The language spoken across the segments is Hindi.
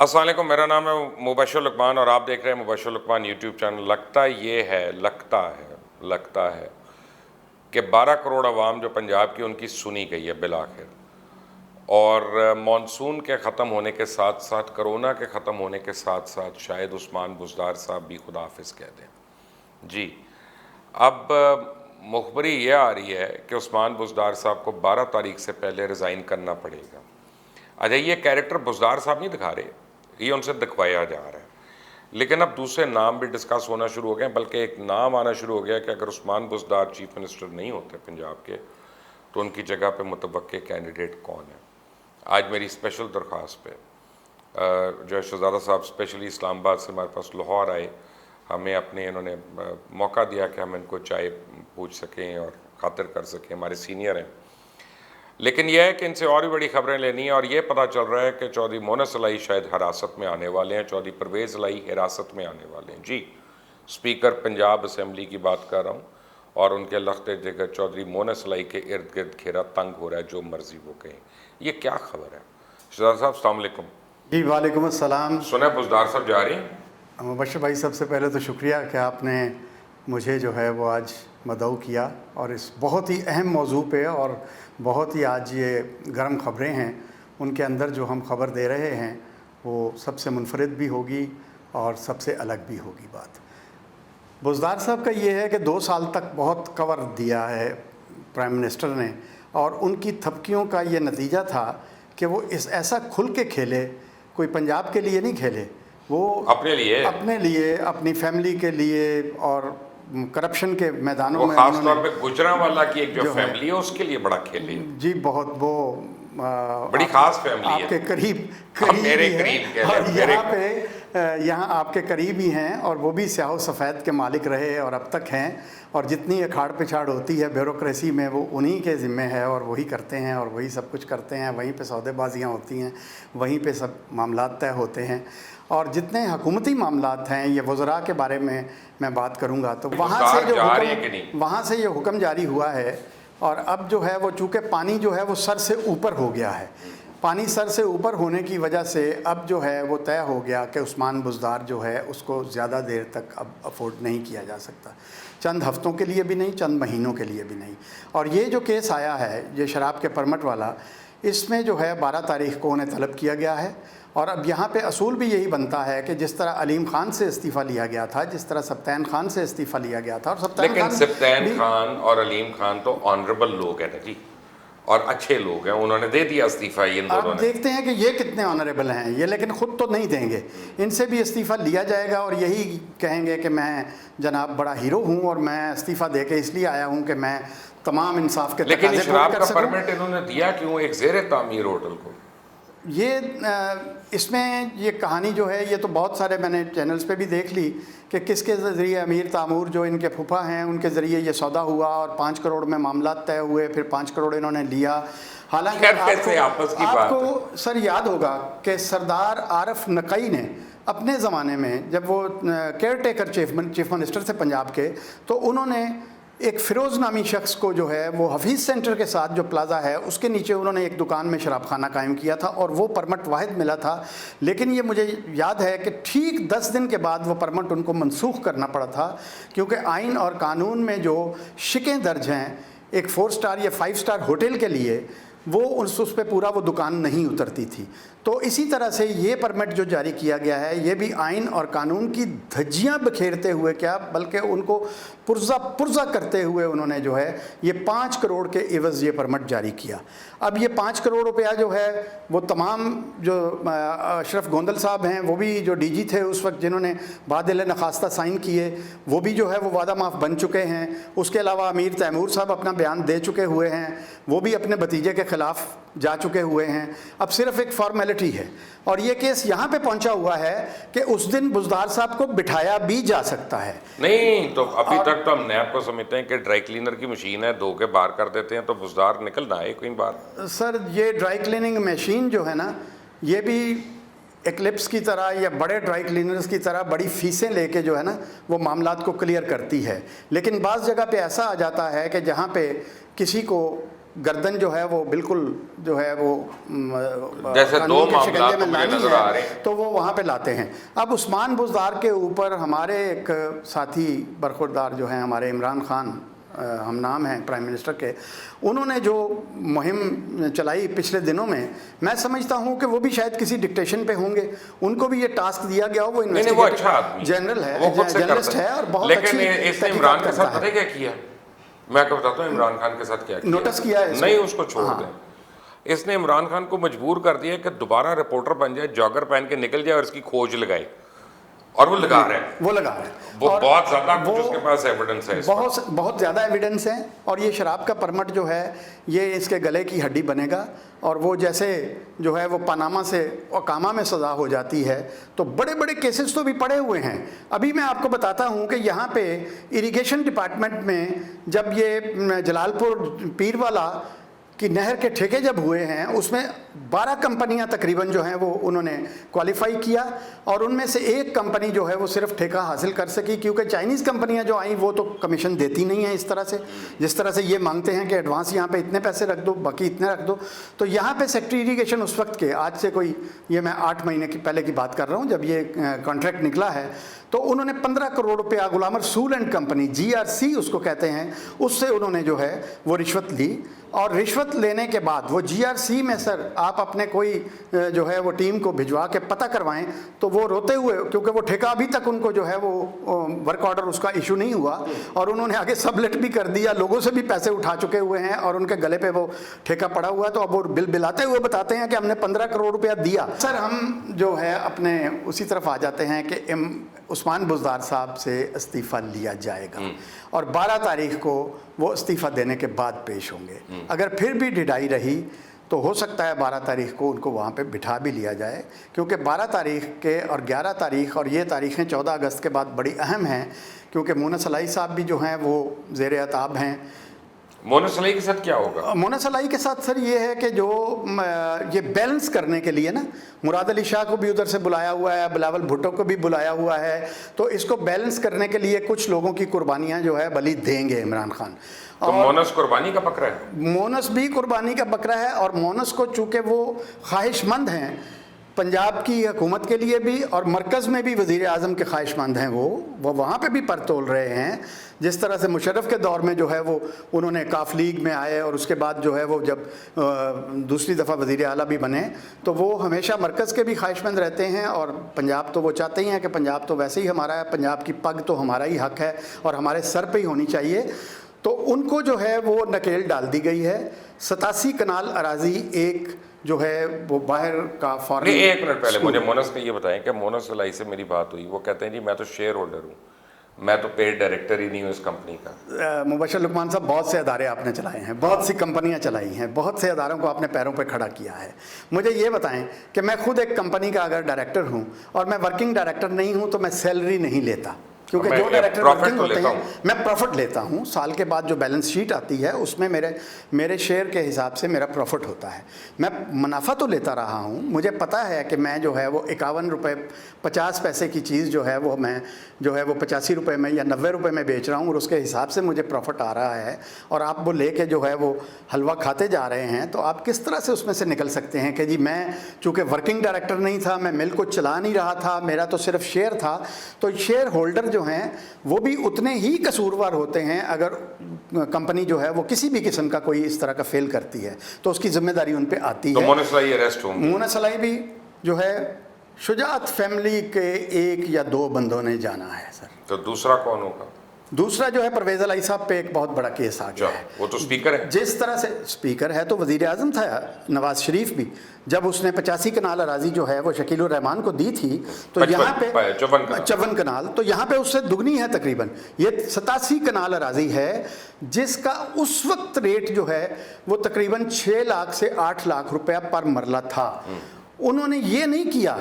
अस्सलाम वालेकुम, मेरा नाम है मुबशर लुकमान और आप देख रहे हैं मुबशर लुकमान यूट्यूब चैनल। लगता है कि 12 करोड़ आवाम जो पंजाब की उनकी सुनी गई है बिलाखिर। और मानसून के ख़त्म होने के साथ साथ, कोरोना के ख़त्म होने के साथ साथ शायद उस्मान बुज़दार साहब भी खुदा हाफिज़ कह दें। जी, अब मुखबरी ये आ रही है कि उस्मान बुज़दार साहब को 12 तारीख से पहले रिज़ाइन करना पड़ेगा। अच्छा, ये कैरेक्टर बुज़दार साहब नहीं दिखा रहे, ये उनसे दिखवाया जा रहा है। लेकिन अब दूसरे नाम भी डिस्कस होना शुरू हो गए, बल्कि एक नाम आना शुरू हो गया कि अगर उस्मान बुज़दार चीफ मिनिस्टर नहीं होते पंजाब के तो उनकी जगह पे मुतवक्के कैंडिडेट कौन है। आज मेरी स्पेशल दरख्वास्त पे जो है शहज़ादा साहब स्पेशली इस्लामाबाद से हमारे पास लाहौर आए, हमें अपने इन्होंने मौका दिया कि हम इनको चाय पूछ सकें और खातिर कर सकें, हमारे सीनियर हैं। लेकिन यह है कि इनसे और भी बड़ी खबरें लेनी है और ये पता चल रहा है कि चौधरी मोनस लाई शायद हिरासत में आने वाले हैं, चौधरी परवेज़ लाई हिरासत में आने वाले हैं। जी, स्पीकर पंजाब असम्बली की बात कर रहा हूँ और उनके लख्ते जिगर चौधरी मोनस लाई के इर्द गिर्द घेरा तंग हो रहा है, जो मर्जी वो कहें। ये क्या खबर है शहज़ादा साहब? अस्सलाम वालेकुम। जी वालेकुम अस्सलाम। सुना बुज़दार साहब जा रही हैं? मुबशर भाई, सबसे पहले तो शुक्रिया कि आपने मुझे जो है वो आज मदऊ किया और इस बहुत ही अहम मौजू पे, और बहुत ही आज ये गर्म ख़बरें हैं, उनके अंदर जो हम ख़बर दे रहे हैं वो सबसे मुनफरिद भी होगी और सबसे अलग भी होगी। बात बुज़दार साहब का ये है कि 2 साल तक बहुत कवर दिया है प्राइम मिनिस्टर ने, और उनकी थपकियों का ये नतीजा था कि वो इस ऐसा खुल के खेले, कोई पंजाब के लिए नहीं खेले, वो अपने लिए अपनी फैमिली के लिए और करप्शन के मैदानों में खास तौर पे गुजरांवाला की एक जो फैमिली है उसके लिए बड़ा खेले। जी, बहुत वो बड़ी खास फैमिली है, आपके करीब मेरे करीब और यहाँ आपके करीब ही हैं, और वो भी स्याह सफ़ेद के मालिक रहे और अब तक हैं। और जितनी अखाड़ पिछाड़ होती है ब्यूरोक्रेसी में वो उन्हीं के ज़िम्मे है, और वही करते हैं और वही सब कुछ करते हैं, वहीं पे सौदेबाजियाँ होती हैं, वहीं पे सब मामलात तय होते हैं। और जितने हुकूमती मामलात हैं, ये वज़रा के बारे में मैं बात करूँगा, तो वहाँ से ये हुक्म जारी हुआ है। और अब जो है वो चूँकि पानी जो है वो सर से ऊपर हो गया है, पानी सर से ऊपर होने की वजह से अब जो है वो तय हो गया कि उस्मान बुज़दार जो है उसको ज़्यादा देर तक अब अफोर्ड नहीं किया जा सकता, चंद हफ्तों के लिए भी नहीं, चंद महीनों के लिए भी नहीं। और ये जो केस आया है ये शराब के परमिट वाला, इसमें जो है 12 तारीख को उन्हें तलब किया गया है। और अब यहाँ पे असूल भी यही बनता है कि जिस तरह अलीम खान से इस्तीफ़ा लिया गया था, जिस तरह सब्तैन खान से इस्तीफ़ा लिया गया था, और सब्तैन खान और अलीम खान तो ऑनरेबल लोग हैं ना जी, और अच्छे लोग हैं, उन्होंने दे दिया इस्तीफ़ा। इन दोनों देखते हैं कि ये कितने ऑनरेबल हैं ये, लेकिन ख़ुद तो नहीं देंगे, इनसे भी इस्तीफ़ा लिया जाएगा और यही कहेंगे कि मैं जनाब बड़ा हीरो हूँ और मैं इस्तीफ़ा दे के इसलिए आया हूँ कि मैं तमाम इंसाफ के लेकिन शराब का परमिट इन्होंने दिया क्यों एक ज़ेर तामीर होटल को? ये इसमें ये कहानी जो है ये तो बहुत सारे मैंने चैनल्स पे भी देख ली कि किसके ज़रिए अमीर तामूर जो इनके फूफा हैं उनके ज़रिए ये सौदा हुआ और 5 करोड़ में मामला तय हुए, फिर 5 करोड़ इन्होंने लिया। हालांकि आपको सर याद होगा कि सरदार आरिफ नकई ने अपने ज़माने में जब वो केयर टेकर चीफ मिनिस्टर थे पंजाब के, तो उन्होंने एक फ़िरोज़ नामी शख्स को जो है वो हफीज़ सेंटर के साथ जो प्लाज़ा है उसके नीचे उन्होंने एक दुकान में शराब खाना कायम किया था, और वो परमिट वाहिद मिला था। लेकिन ये मुझे याद है कि ठीक 10 दिन के बाद वो परमिट उनको मनसूख करना पड़ा था, क्योंकि आइन और कानून में जो शिकें दर्ज हैं एक 4 स्टार या 5 स्टार होटल के लिए, वो उस पर पूरा वो दुकान नहीं उतरती थी। तो इसी तरह से ये परमिट जो जारी किया गया है ये भी आइन और कानून की धज्जियाँ बिखेरते हुए क्या, बल्कि उनको पुर्जा करते हुए उन्होंने जो है ये 5 करोड़ के एवज़ ये परमिट जारी किया। अब ये 5 करोड़ रुपया जो है वो तमाम जो अशरफ गोंदल साहब हैं, वो भी जो डीजी थे उस वक्त, जिन्होंने बादिल नखास्ता साइन किए, वो भी जो है वो वादा माफ़ बन चुके हैं। उसके अलावा अमीर तैमूर साहब अपना बयान दे चुके हुए हैं, वो भी अपने भतीजे के ख़िलाफ़ जा चुके हुए हैं। अब सिर्फ एक फॉर्मेलिटी है, और ये केस यहाँ पे पहुँचा हुआ है कि उस दिन बुज़दार साहब को बिठाया भी जा सकता है। नहीं तो अभी तक तो हम नैब को समझते हैं कि ड्राई क्लीनर की मशीन है, धो के बाहर कर देते हैं तो बुज़दार निकल ना आए कई बार। सर ये ड्राई क्लीनिंग मशीन जो है ना, ये भी एक्लिप्स की तरह या बड़े ड्राई क्लीनर्स की तरह बड़ी फ़ीसें लेके जो है ना वो मामलात को क्लियर करती है। लेकिन बाज़ जगह पे ऐसा आ जाता है कि जहाँ पे किसी को गर्दन जो है वो बिल्कुल जो है वो जैसे दो कानून के मामला शिकंजे तो में मुझे लानी नजर आ रहे है, हैं। तो वो वहाँ पे लाते हैं। अब उस्मान बुज़दार के ऊपर हमारे एक साथी बरखुरदार जो हैं, हमारे इमरान खान हम नाम हैं प्राइम मिनिस्टर के, उन्होंने जो मुहिम चलाई पिछले दिनों में, मैं समझता हूं कि वो भी शायद किसी डिक्टेशन पे होंगे, उनको भी ये टास्क दिया गया हो। वो वो अच्छा आदमी जनरल है, वो खुद से जर्नलिस्ट करता है और बहुत लेकिन अच्छी इसने तहकीकात इमरान के करता साथ पता है। है क्या किया? मैं आपको बताता हूँ इमरान खान के साथ क्या किया। नोटिस किया है इसको? नहीं, उसको छोड़ हाँ। दें। इसने इमरान खान को मजबूर कर दिया कि दोबारा रिपोर्टर बन जाए, जॉगर पहन के निकल जाए और इसकी खोज लगाए, और वो लगा रहा है। वो लगा रहा है, वो और बहुत ज्यादा वो कुछ उसके पास एविडेंस है इस पर। बहुत ज़्यादा एविडेंस है। और ये शराब का परमट जो है ये इसके गले की हड्डी बनेगा, और वो जैसे जो है वो पनामा से ओकामा में सज़ा हो जाती है, तो बड़े बड़े केसेस तो भी पड़े हुए हैं। अभी मैं आपको बताता हूँ कि यहाँ पे इरिगेशन डिपार्टमेंट में जब ये जलालपुर पीरवाला कि नहर के ठेके जब हुए हैं, उसमें 12 कंपनियां तकरीबन जो हैं वो उन्होंने क्वालिफाई किया, और उनमें से एक कंपनी जो है वो सिर्फ ठेका हासिल कर सकी, क्योंकि चाइनीज़ कंपनियां जो आई वो तो कमीशन देती नहीं है इस तरह से, जिस तरह से ये मांगते हैं कि एडवांस यहाँ पे इतने पैसे रख दो, बाकी इतने रख दो। तो यहाँ पे सेक्रेटरी इरीगेशन उस वक्त के, आज से कोई ये मैं 8 महीने की पहले की बात कर रहा हूँ, जब ये कॉन्ट्रैक्ट निकला है, तो उन्होंने 15 करोड़ रुपया Ghulam Rasool and company, GRC उसको कहते हैं, उससे उन्होंने जो है वो रिश्वत ली। और रिश्वत लेने के बाद वो GRC में सर आप अपने कोई जो है वो टीम को भिजवा के पता करवाएं, तो वो रोते हुए, क्योंकि वो ठेका अभी तक उनको जो है वो वर्क ऑर्डर उसका इशू नहीं हुआ, और उन्होंने आगे सबलेट भी कर दिया, लोगों से भी पैसे उठा चुके हुए हैं, और उनके गले पे वो ठेका पड़ा हुआ है। तो अब वो बिल बिलाते हुए बताते हैं कि हमने 15 करोड़ रुपया दिया। सर हम जो है अपने उसी तरफ आ जाते हैं कि उस्मान बुज़दार साहब से इस्तीफ़ा लिया जाएगा, और 12 तारीख को वो इस्तीफ़ा देने के बाद पेश होंगे। अगर फिर भी ढिलाई रही तो हो सकता है 12 तारीख को उनको वहाँ पे बिठा भी लिया जाए, क्योंकि 12 तारीख के और 11 तारीख और ये तारीखें 14 अगस्त के बाद बड़ी अहम हैं, क्योंकि मोनस अलाई साहब भी जो हैं वो ज़ेर अताब हैं। मोनस अलाई के साथ क्या होगा? मोनस अलाई के साथ सर ये है कि जो ये बैलेंस करने के लिए ना, मुराद अली शाह को भी उधर से बुलाया हुआ है, बिलावल भुट्टो को भी बुलाया हुआ है, तो इसको बैलेंस करने के लिए कुछ लोगों की कुर्बानियां जो है बलि देंगे इमरान खान। तो मोनस कुर्बानी का बकरा है? मोनस भी कुर्बानी का बकरा है, और मोनस को चूँकि वो ख्वाहिशमंद हैं पंजाब की हुकूमत के लिए भी, और मरकज़ में भी वज़ीर आज़म के ख्वाहिशमंद हैं, वो वहाँ पे भी पर तोल रहे हैं। जिस तरह से मुशर्रफ के दौर में जो है वो उन्होंने काफ लीग में आए, और उसके बाद जो है वो जब दूसरी दफ़ा वज़ीर आला भी बने, तो वो हमेशा मरकज़ के भी ख्वाहिशमंद रहते हैं, और पंजाब तो वो चाहते ही हैं कि पंजाब तो वैसे ही हमारा है, पंजाब की पग तो हमारा ही हक है और हमारे सर पे ही होनी चाहिए। तो उनको जो है वो नकेल डाल दी गई है। 87 कनाल अराजी एक जो है वो बाहर का फॉरेन। नहीं, एक मिनट पहले मुझे मोनस का ये बताएं कि मोनस अलाई से मेरी बात हुई, वो कहते हैं जी मैं तो शेयर होल्डर हूँ, मैं तो पेड डायरेक्टर ही नहीं हूँ इस कंपनी का। मुबशर लुकमान साहब, बहुत से अदारे आपने चलाए हैं, बहुत सी कंपनियां चलाई हैं, बहुत से अदारों को आपने पैरों पे खड़ा किया है। मुझे ये बताएं कि मैं खुद एक कंपनी का अगर डायरेक्टर हूँ और मैं वर्किंग डायरेक्टर नहीं हूँ, तो मैं सैलरी नहीं लेता, क्योंकि जो डायरेक्टर वर्किंग होते हैं मैं प्रॉफिट लेता हूँ। साल के बाद जो बैलेंस शीट आती है उसमें मेरे शेयर के हिसाब से मेरा प्रॉफिट होता है। मैं मुनाफा तो लेता रहा हूँ, मुझे पता है कि मैं जो है वो 51 रुपये 50 पैसे की चीज़ जो है वो मैं जो है वो 85 रुपये में या 90 रुपये में बेच रहा हूँ, और उसके हिसाब से मुझे प्रॉफिट आ रहा है, और आप वो लेके जो है वो हलवा खाते जा रहे हैं। तो आप किस तरह से उसमें से निकल सकते हैं कि जी मैं चूँकि वर्किंग डायरेक्टर नहीं था, मैं मिल को चला नहीं रहा था, मेरा तो सिर्फ शेयर था। तो शेयर होल्डर जो हैं वो भी उतने ही कसूरवार होते हैं, अगर कंपनी जो है वो किसी भी किस्म का कोई इस तरह का फेल करती है तो उसकी जिम्मेदारी उन पे आती है। तो मोनस अलाई अरेस्ट होंगे? मोनस अलाई भी जो है शुजात फैमिली के 1 या 2 बंदों ने जाना है सर। तो दूसरा कौन होगा? दूसरा जो है परवेज़ अलाई साहब पे एक बहुत बड़ा केस आ गया है। वो तो स्पीकर है। जिस तरह से स्पीकर है, तो वज़ीर आज़म था नवाज शरीफ भी, जब उसने 85 कनाल अराजी जो है वो शकील उर रहमान को दी थी, तो यहाँ पे 54 कनाल, तो यहाँ पे उससे दुगनी है तकरीबन। ये 87 कनाल अराजी है, जिसका उस वक्त रेट जो है वो तकरीबन 6 लाख से 8 लाख रुपया पर मरला था। उन्होंने ये नहीं किया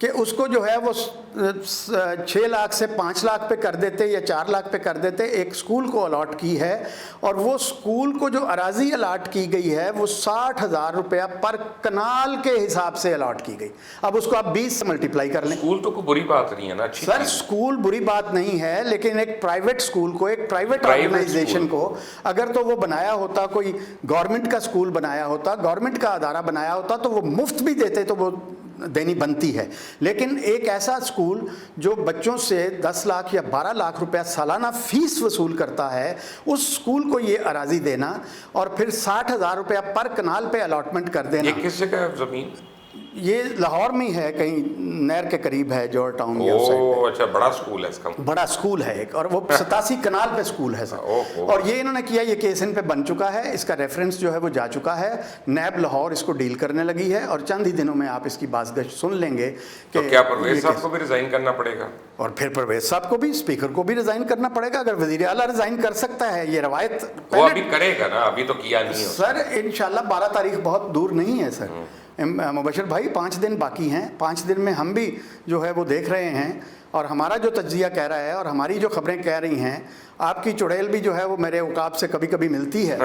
कि उसको जो है वो 6 लाख से 5 लाख पे कर देते या 4 लाख पे कर देते, एक स्कूल को अलॉट की है, और वो स्कूल को जो अराजी अलॉट की गई है वो 60,000 रुपया पर कनाल के हिसाब से अलॉट की गई। अब उसको आप 20 से मल्टीप्लाई कर लें। स्कूल तो कोई बुरी बात नहीं है ना, अच्छी सर चीज़। स्कूल बुरी बात नहीं है, लेकिन एक प्राइवेट स्कूल को, एक प्राइवेट ऑर्गेनाइजेशन को अगर तो वो बनाया होता, कोई गवर्नमेंट का स्कूल बनाया होता, गवर्नमेंट का अदारा बनाया होता, तो वो मुफ्त भी देते तो वो देनी बनती है। लेकिन एक ऐसा स्कूल जो बच्चों से 10 लाख या 12 लाख रुपया सालाना फीस वसूल करता है, उस स्कूल को ये अराजी देना और फिर 60,000 रुपया पर कनाल पे अलॉटमेंट कर देना। ये किस जगह है ज़मीन? ये लाहौर में है, कहीं नहर के करीब है, जॉर्ज टाउन या उस साइड पे। अच्छा, बड़ा स्कूल है इसका। बड़ा स्कूल है एक, और वो 87 कनाल पे स्कूल है सर। और ये इन्होंने किया, ये केस इन पे बन चुका है, इसका रेफरेंस जो है वो जा चुका है, नैब लाहौर इसको डील करने लगी है, और चंद ही दिनों में आप इसकी बातगश्त सुन लेंगे तो क्या परवेज साहब को भी रिजाइन करना पड़ेगा? और फिर परवेज साहब को भी, स्पीकर को भी रिजाइन करना पड़ेगा। अगर वजीर आला रिजाइन कर सकता है, ये रवायत वो अभी करेगा ना, अभी तो किया नहीं है सर। इंशाल्लाह 12 तारीख बहुत दूर नहीं है सर। मुबशर भाई 5 दिन बाकी हैं, 5 दिन में हम भी जो है वो देख रहे हैं, और हमारा जो तज्जिया कह रहा है और हमारी जो खबरें कह रही हैं, आपकी चुड़ैल भी जो है वो मेरे उकाब से कभी कभी मिलती है,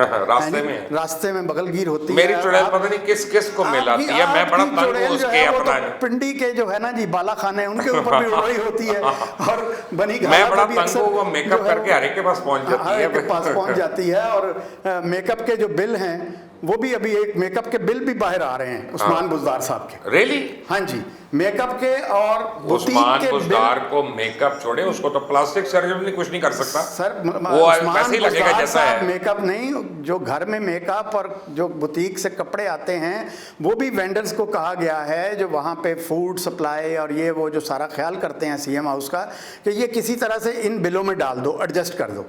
रास्ते में बगलगीर होती है। मेरी चुड़ैल पता नहीं किस किस को मिलाती है, मैं बड़ा तंग हूं उसके अपना। पिंडी के जो है ना जी बाला खाने, उनके ऊपर भी उड़ रही होती है, और बनी मैं बड़ा तंग हूं, वो मेकअप करके हर एक के पास पहुंच जाती है, पहुंच जाती है। और मेकअप के जो बिल हैं वो भी, अभी एक मेकअप के बिल भी बाहर आ रहे हैं उस्मान बुज़दार साहब के। रियली? हाँ जी, मेकअप के और उस्मान बुज़दार को मेकअप छोड़े, उसको तो प्लास्टिक सर्जरी कुछ नहीं कर सकता सर। वो वैसे ही लगेगा जैसा है। मेकअप नहीं, जो घर में मेकअप और जो बुटीक से कपड़े आते हैं, वो भी वेंडर्स को कहा गया है, जो वहाँ पे फूड सप्लाई और ये वो जो सारा ख्याल करते हैं सीएम हाउस का, कि ये किसी तरह से इन बिलों में डाल दो, एडजस्ट कर दो।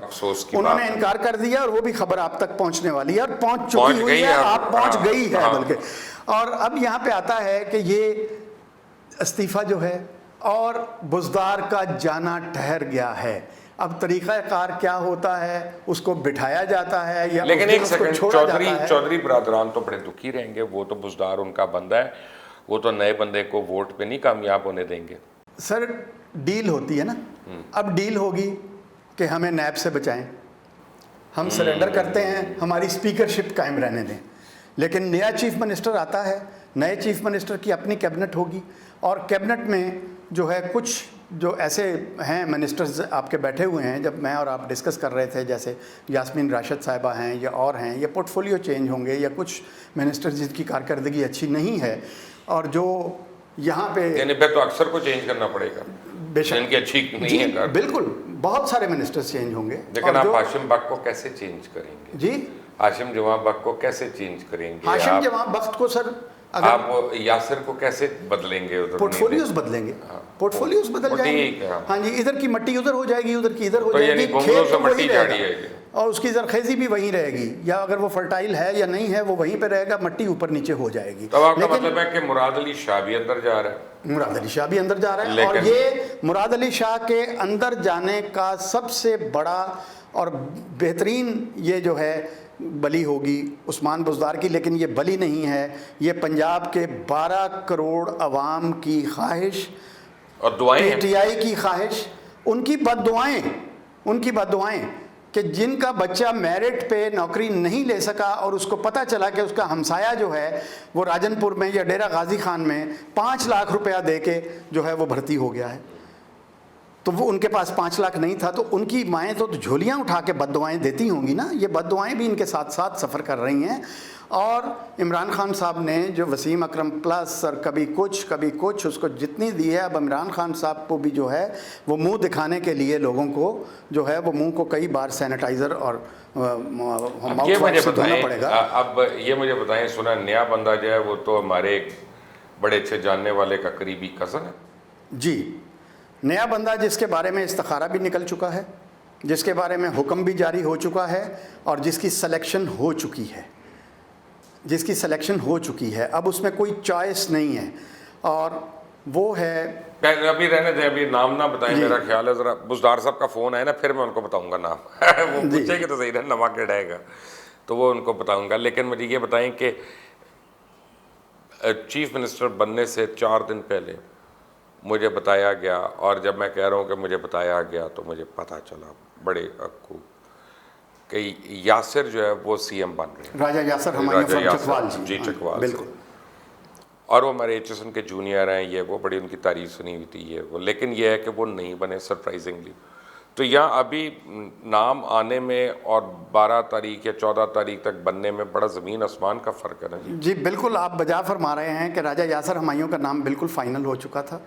उन्होंने इनकार कर दिया, और वो भी खबर आप तक पहुँचने वाली है, और पहुँच चुकी हुई है, आप पहुँच गई है बल्कि। और अब यहाँ पे आता है कि ये इस्तीफा जो है और बुज़दार का जाना ठहर गया है। अब तरीक़ाकार क्या होता है, उसको बिठाया जाता है या लेकिन एक सेकंड, चौधरी बरादरान तो बड़े दुखी रहेंगे, वो तो बुज़दार उनका बंदा है, वो तो नए बंदे को वोट पे नहीं कामयाब होने देंगे। सर डील होती है ना, अब डील होगी कि हमें नैब से बचाएं, हम सरेंडर करते हैं, हमारी स्पीकरशिप कायम रहने दें। लेकिन नया चीफ मिनिस्टर आता है, नए चीफ मिनिस्टर की अपनी कैबिनेट होगी, और कैबिनेट में जो है कुछ जो ऐसे हैं मिनिस्टर्स आपके बैठे हुए हैं, जब मैं और आप डिस्कस कर रहे थे, जैसे यास्मीन राशिद साहिबा हैं या और हैं, ये पोर्टफोलियो चेंज होंगे, या कुछ मिनिस्टर्स जिनकी कारकर्दगी अच्छी नहीं है, और जो यहाँ पे तो अक्सर को चेंज करना पड़ेगा, बेशक इनकी अच्छी नहीं है। बिल्कुल, बहुत सारे मिनिस्टर्स चेंज होंगे। लेकिन आप हाशिम बख्त को कैसे चेंज करेंगे जी? हाशिम जवाब बख्त को कैसे चेंज करेंगे? हाशिम जवाब बख्त को सर आप यासिर को कैसे बदलेंगे? उधर पोर्टफोलियोज बदलेंगे, पोर्टफोलियोज बदल जाएंगे। हाँ जी, इधर की मट्टी उधर हो जाएगी, उधर की इधर हो जाएगी, खेत तो वही रहेगा और उसकी जरखेजी भी वहीं रहेगी, या अगर वो फर्टाइल है या नहीं है वो वहीं पे रहेगा, मट्टी ऊपर नीचे हो जाएगी। तो आपका मतलब है कि मुराद अली शाह भी अंदर जा रहा है? मुराद अली शाह भी अंदर जा रहा है, और ये मुराद अली शाह के अंदर जाने का सबसे बड़ा और बेहतरीन ये जो है बली होगी उस्मान बुज़दार की। लेकिन ये बली नहीं है, ये पंजाब के 12 करोड़ अवाम की ख्वाहिश और दुआएं, पीटीआई की ख्वाहिश, उनकी बद्दुआएं कि जिनका बच्चा मेरिट पे नौकरी नहीं ले सका और उसको पता चला कि उसका हमसाया जो है वो राजनपुर में या डेरा गाजी खान में 5 लाख रुपया दे के जो है वो भर्ती हो गया है, तो वो उनके पास 5 लाख नहीं था, तो उनकी माएँ तो झोलियाँ उठा के बद्दुआएं देती होंगी ना। ये बद्दुआएं भी इनके साथ साथ सफ़र कर रही हैं। और इमरान खान साहब ने जो वसीम अकरम प्लस और कभी कुछ उसको जितनी दी है, अब इमरान खान साहब को भी जो है वो मुंह दिखाने के लिए लोगों को जो है वो मुंह को कई बार सैनिटाइज़र और माउथ वॉश से धोना पड़ेगा। अब ये मुझे बताएं, सुना नया बंदा जो है वो तो हमारे एक बड़े अच्छे जानने वाले का करीबी कज़न है जी, नया बंदा जिसके बारे में इस्तिखारा भी निकल चुका है, जिसके बारे में हुक्म भी जारी हो चुका है, और जिसकी सिलेक्शन हो चुकी है, अब उसमें कोई चॉइस नहीं है, और वो है, अभी रहने दें, अभी नाम ना बताएं, मेरा ख्याल है ज़रा बुज़दार साहब का फ़ोन आए ना फिर मैं उनको बताऊंगा नाम वो पूछेंगे तो सही है, नवा के रहेगा तो वो उनको बताऊंगा। लेकिन मुझे ये बताएं कि चीफ मिनिस्टर बनने से 4 दिन पहले मुझे बताया गया, और जब मैं कह रहा हूँ कि मुझे बताया गया तो मुझे पता चला बड़े खूब कि यासिर जो है वो सीएम बन रहे हैं, राजा यासिर हमायूं फ्रॉम चकवाल जी चकवाल बिल्कुल। से, और वो हमारे एचएसएन के जूनियर हैं, ये वो बड़ी उनकी तारीफ सुनी हुई थी ये वो, लेकिन ये है कि वो नहीं बने सरप्राइजिंगली। तो यहाँ अभी नाम आने में और 12 तारीख या 14 तारीख तक बनने में बड़ा ज़मीन आसमान का फ़र्क है ना जी। जी बिल्कुल, आप बजा फरमा रहे हैं कि राजा यासिर हमायूं का नाम बिल्कुल फाइनल हो चुका था।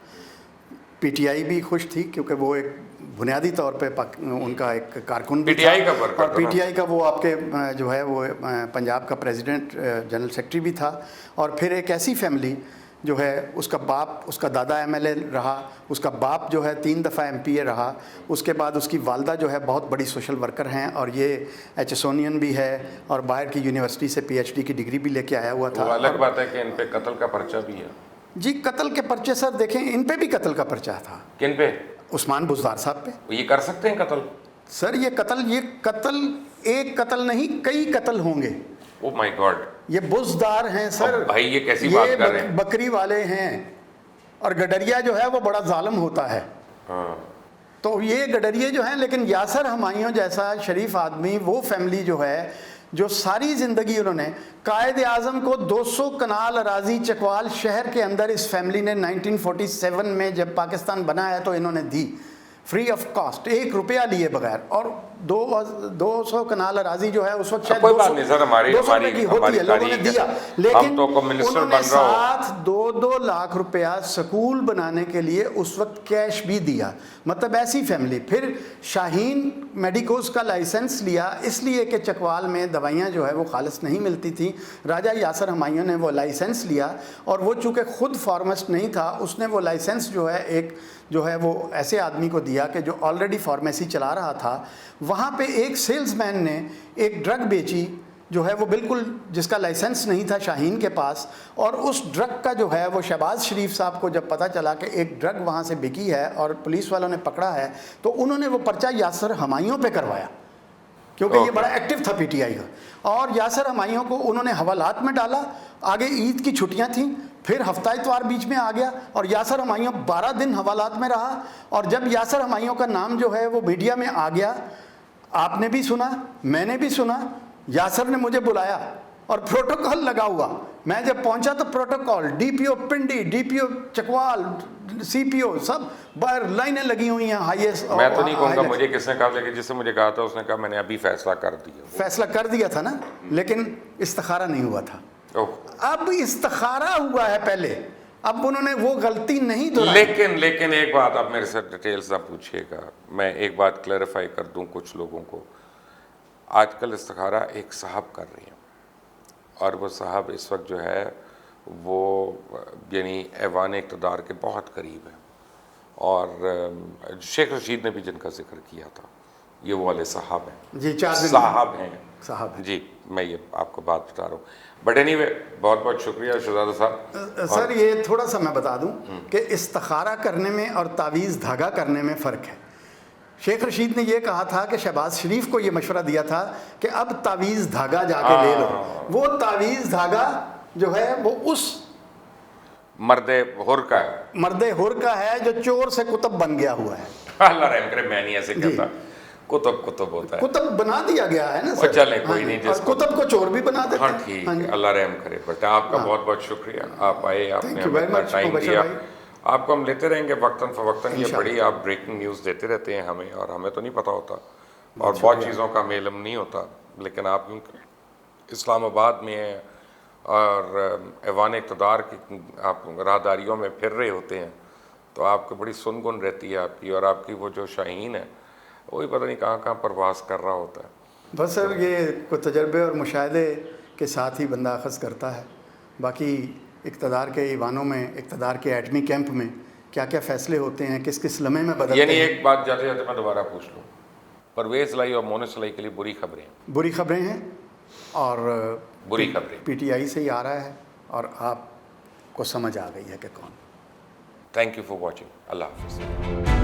पीटीआई भी खुश थी क्योंकि वो एक बुनियादी तौर पे उनका एक कारकुन भी पीटीआई था, का वर्कर और पीटीआई का वो आपके जो है वो पंजाब का प्रेसिडेंट जनरल सेक्रेटरी भी था। और फिर एक ऐसी फैमिली जो है, उसका बाप, उसका दादा एमएलए रहा, उसका बाप जो है 3 दफ़ा एमपीए रहा, उसके बाद उसकी वालदा जो है बहुत बड़ी सोशल वर्कर हैं, और ये एचएसओनियन भी है और बाहर की यूनिवर्सिटी से पीएचडी की डिग्री भी लेके आया हुआ था। वो अलग बात है कि इन पे कत्ल का पर्चा भी है जी। कत्ल के पर्चे सर देखें, इन पे भी कत्ल का पर्चा था। किन पे? उस्मान बुज़दार साहब पे। ये कर सकते हैं कत्ल? सर ये कत्ल एक कत्ल नहीं, कई कत्ल होंगे। ओह माय गॉड, ये बुज़दार हैं सर। भाई ये कैसी बात कर रहे हैं? बकरी वाले हैं, और गडरिया जो है वो बड़ा जालिम होता है। हाँ। तो ये गडरिये जो हैं, लेकिन यासिर हमायूं जैसा शरीफ आदमी, वो फैमिली जो है, जो सारी ज़िंदगी उन्होंने, कायद आज़म को 200 कनाल अराजी चकवाल शहर के अंदर इस फैमिली ने 1947 में जब पाकिस्तान बना है तो इन्होंने दी, फ्री ऑफ कॉस्ट, 1 रुपया लिए बगैर। और 200 कनाल अराजी जो है उस वक्त शायद 200 रुपए की होती है, लोगों ने दिया, लेकिन उन्होंने साथ 2-2 लाख रुपया स्कूल बनाने के लिए उस वक्त कैश भी दिया। मतलब ऐसी फैमिली। फिर शाहीन मेडिकोज का लाइसेंस लिया, इसलिए कि चकवाल में दवाइयाँ जो है वो खालिस नहीं मिलती थी। राजा यासिर हमायूं ने वो लाइसेंस लिया, और वो चूँकि ख़ुद फार्मासिस्ट नहीं था, उसने वो लाइसेंस जो है एक जो है वो ऐसे आदमी को दिया कि जो ऑलरेडी फार्मेसी चला रहा था। वहाँ पे एक सेल्समैन ने एक ड्रग बेची जो है वो बिल्कुल, जिसका लाइसेंस नहीं था शाहीन के पास, और उस ड्रग का जो है वो शहबाज शरीफ साहब को जब पता चला कि एक ड्रग वहाँ से बिकी है और पुलिस वालों ने पकड़ा है, तो उन्होंने वो पर्चा यासिर हमायूं पे करवाया, क्योंकि ये बड़ा एक्टिव था पीटीआई का। और यासिर हमायूं को उन्होंने हवालात में डाला। आगे ईद की छुट्टियां थीं, फिर हफ्ता इतवार बीच में आ गया, और यासिर हमायूं 12 दिन हवालात में रहा। और जब यासिर हमायूं का नाम जो है वो मीडिया में आ गया, आपने भी सुना, मैंने भी सुना, यासिर ने मुझे बुलाया और प्रोटोकॉल लगा हुआ। मैं जब पहुंचा तो प्रोटोकॉल, डीपीओ पिंडी, डीपीओ चकवाल, सीपीओ, सब बाहर लाइनें लगी हुई हैं। हाईएस्ट, मैं तो नहीं कहूँगा मुझे किसने कहा, लेकिन जिससे मुझे कहा था उसने कहा मैंने अभी फैसला कर दिया। फैसला कर दिया था ना, लेकिन इस्तिखारा नहीं हुआ था। अब इस्तिखारा हुआ है पहले, अब उन्होंने वो गलती नहीं दोहराई। लेकिन एक बात आप मेरे से डिटेल्स ना पूछिएगा, मैं एक बात क्लैरिफाई कर दूं कुछ लोगों को। आजकल इस्तिखारा एक साहब कर रही हैं, और वो साहब इस वक्त जो है वो यानी ऐवान इक़्तिदार के बहुत करीब है, और शेख रशीद ने भी जिनका जिक्र किया था, ये वो वाले साहब हैं जी, साहब हैं जी। मैं ये आपको बात बता रहा हूँ। बट एनीवे, बहुत बहुत शुक्रिया शहजादा साहब। सर ये थोड़ा सा मैं बता दूं कि इस्तिखारा करने में और तावीज़ धागा करने में फ़र्क है। शेख रशीद ने ये कहा था कि शहबाज शरीफ को ये मशवरा दिया था कि अब तावीज़ धागा जाके ले लो। वो तावीज़ धागा जो है वो उस मर्दे हुर का है, मर्दे हुर का है जो चोर से कुतुब बन गया हुआ है। अल्लाह रहम करे, मैं नहीं ऐसे कहता, कुतुब होता है, कुतुब बना दिया गया है ना सर। चले कोई नहीं, और कुतुब को चोर भी बना देते हैं। हाँ ठीक है, अल्लाह रहम करे। बट आपका बहुत बहुत शुक्रिया, आप आए, आपने हमें इतना टाइम दिया। आपको हम लेते रहेंगे वक्तन फवक्तन, ये बड़ी आप ब्रेकिंग न्यूज़ देते रहते हैं हमें, और हमें तो नहीं पता होता, और बहुत चीज़ों का हमें इल्म नहीं होता, लेकिन आप इस्लामाबाद में हैं और ऐवान इक़्तिदार की आप राहदारियों में फिर रहे होते हैं, तो आपको बड़ी सुनगुन रहती है आपकी, और आपकी वो जो शाहीन है वही पता नहीं कहाँ परवास कर रहा होता है। बस सर ये कुछ तजर्बे और मुशाहदे के साथ ही बंदा अखज़ करता है। बाकी इक़्तिदार के ईवानों में, इक़्तिदार के एटमी कैंप में क्या क्या फ़ैसले होते हैं, किस किस लम्हे में बदलते हैं। यानी एक बात जाते जाते मैं दोबारा पूछ लूँ, परवेज़ लाई और मोनिस लाई के लिए बुरी खबरें हैं, और बुरी खबरें पीटीआई से ही आ रहा है, और आपको समझ आ गई है कि कौन। Thank you for watching. अल्लाह हाफ़िज़।